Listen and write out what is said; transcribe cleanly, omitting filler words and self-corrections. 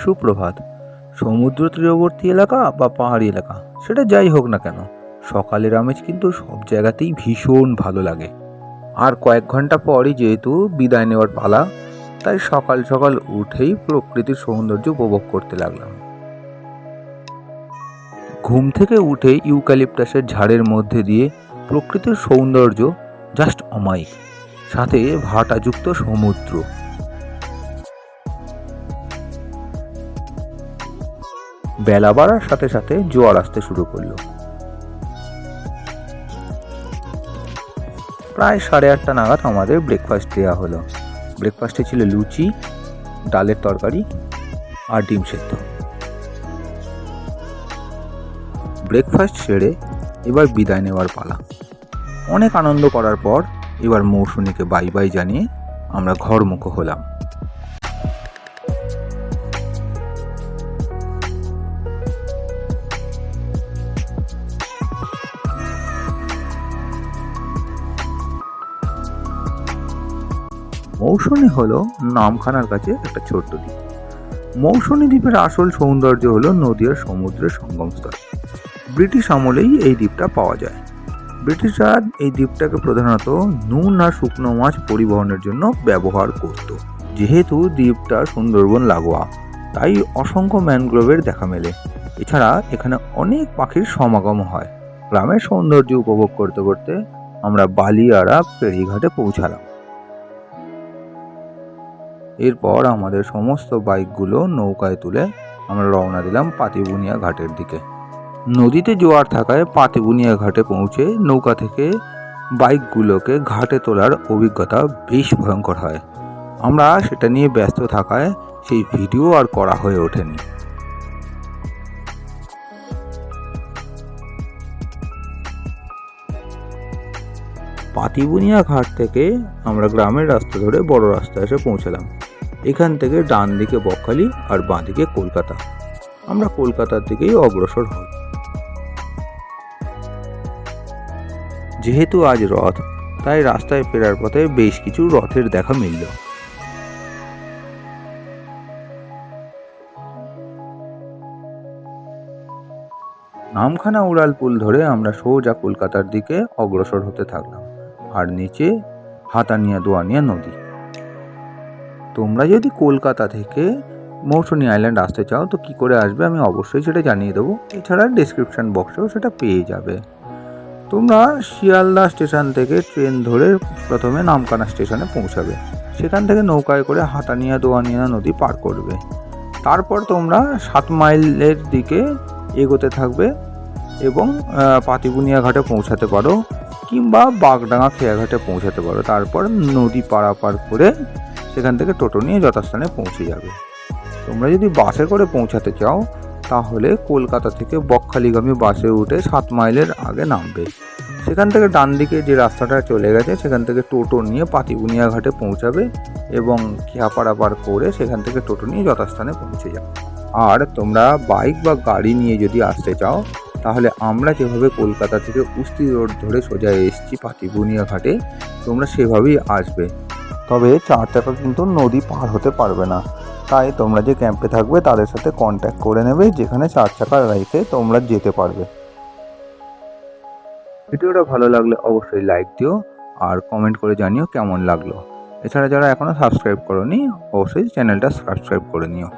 সুপ্রভাত। সমুদ্র তীরবর্তী এলাকা বা পাহাড়ি এলাকা, সেটা যাই হোক না কেন, সকালের আমেজ কিন্তু সব জায়গাতেই ভীষণ ভালো লাগে। আর কয়েক ঘন্টা পরই যেহেতু বিদায় নেওয়ার পালা, তাই সকাল সকাল উঠেই প্রকৃতির সৌন্দর্য উপভোগ করতে লাগলাম। ঘুম থেকে উঠে ইউক্যালিপটাসের ঝাড়ের মধ্যে দিয়ে প্রকৃতির সৌন্দর্য জাস্ট অমায়িক, সাথে ভাটাযুক্ত সমুদ্র। বেলা বাড়ার সাথে সাথে জোয়ার আসতে শুরু করলো। প্রায় 8:30 নাগাদ আমাদের ব্রেকফাস্ট দেওয়া হলো। ব্রেকফাস্টে ছিল লুচি, ডালের তরকারি আর ডিম সেদ্ধ। ব্রেকফাস্ট সেরে এবার বিদায় নেওয়ার পালা। অনেক আনন্দ করার পর এবার মৌসুমীকে বাই বাই জানিয়ে আমরা ঘরমুখো হলাম। মৌসুমী হলো নামখানার কাছে একটা ছোট্ট দ্বীপ। মৌসুমী দ্বীপের আসল সৌন্দর্য হলো নদী আর সমুদ্রের সঙ্গমস্থল। ব্রিটিশ আমলেই এই দ্বীপটা পাওয়া যায়। ব্রিটিশরা এই দ্বীপটাকে প্রধানত নুন আর শুকনো মাছ পরিবহনের জন্য ব্যবহার করত। যেহেতু দ্বীপটা সুন্দরবন লাগোয়া, তাই অসংখ্য ম্যানগ্রোভের দেখা মেলে। এছাড়া এখানে অনেক পাখির সমাগম হয়। গ্রামের সৌন্দর্য উপভোগ করতে করতে আমরা বালিয়াড়া ফেরিঘাটে পৌঁছালাম। এরপর আমাদের সমস্ত বাইকগুলো নৌকায় তুলে আমরা রওনা দিলাম পাতিবুনিয়া ঘাটের দিকে। নদীতে জোয়ার থাকায় পাতিবুনিয়া ঘাটে পৌঁছে নৌকা থেকে বাইকগুলোকে ঘাটে তোলার অভিজ্ঞতা বেশ ভয়ঙ্কর হয়। আমরা সেটা নিয়ে ব্যস্ত থাকায় সেই ভিডিও আর করা হয়ে ওঠেনি। পাতিবুনিয়া ঘাট থেকে আমরা গ্রামের রাস্তা ধরে বড় রাস্তায় এসে পৌঁছালাম। এখান থেকে ডান দিকে বকখালি আর বাঁ দিকে কলকাতা। আমরা কলকাতার দিকেই অগ্রসর হই। যেহেতু আজ রথ, তাই রাস্তায় ফেরার পথে বেশ কিছু রথের দেখা মিলল। নামখানা উড়ালপুল ধরে আমরা সোজা কলকাতার দিকে অগ্রসর হতে থাকলাম। আর নিচে হাতানিয়া দোয়ানিয়া নদী। তোমরা যদি কলকাতা থেকে মৌসুমী আইল্যান্ড আসতে চাও তো কি করে আসবে আমি অবশ্যই সেটা জানিয়ে দেবো। এছাড়া ডেসক্রিপশন বক্সেও সেটা পেয়ে যাবে। তোমরা শিয়ালদা স্টেশন থেকে ট্রেন ধরে প্রথমে নামখানা স্টেশনে পৌঁছাবে। সেখান থেকে নৌকায় করে হাতানিয়া দোয়ানিয়া নদী পার করবে। তারপর তোমরা 7 মাইলের দিকে এগোতে থাকবে এবং পাতিবুনিয়া ঘাটে পৌঁছাতে পারো, কিংবা বাগডাঙ্গা খেয়াঘাটে পৌঁছাতে পারো। তারপর নদী পারাপার করে সেখান থেকে টোটো নিয়ে যথাস্থানে পৌঁছে যাবে। তোমরা যদি বাসে করে পৌঁছাতে চাও তাহলে কলকাতা থেকে বকখালিগামী বাসে উঠে 7 মাইলের আগে নামবে। সেখান থেকে ডান দিকে যে রাস্তাটা চলে গেছে সেখান থেকে টোটো নিয়ে পাতিবুনিয়া ঘাটে পৌঁছাবে এবং খেয়া পারাপার করে সেখান থেকে টোটো নিয়ে যথাস্থানে পৌঁছে যাবে। আর তোমরা বাইক বা গাড়ি নিয়ে যদি আসতে চাও তাহলে আমরা যেভাবে কলকাতা থেকে উস্তি রোড ধরে সোজা এসেছি পাতিবুনিয়া ঘাটে, তোমরা সেভাবেই আসবে। তবে 4 চাকা কিন্তু নদী পার হতে পারবে না। তাই তোমরা যে ক্যাম্পে থাকবে তাদের সাথে কন্ট্যাক্ট করে নেবে, যেখানে 4 চাকা রেখে তোমরা যেতে পারবে। ভিডিওটা ভালো লাগলে অবশ্যই লাইক দিও আর কমেন্ট করে জানিও কেমন লাগলো। এছাড়া যারা এখনও সাবস্ক্রাইব করোনি অবশ্যই চ্যানেলটা সাবস্ক্রাইব করে নিও।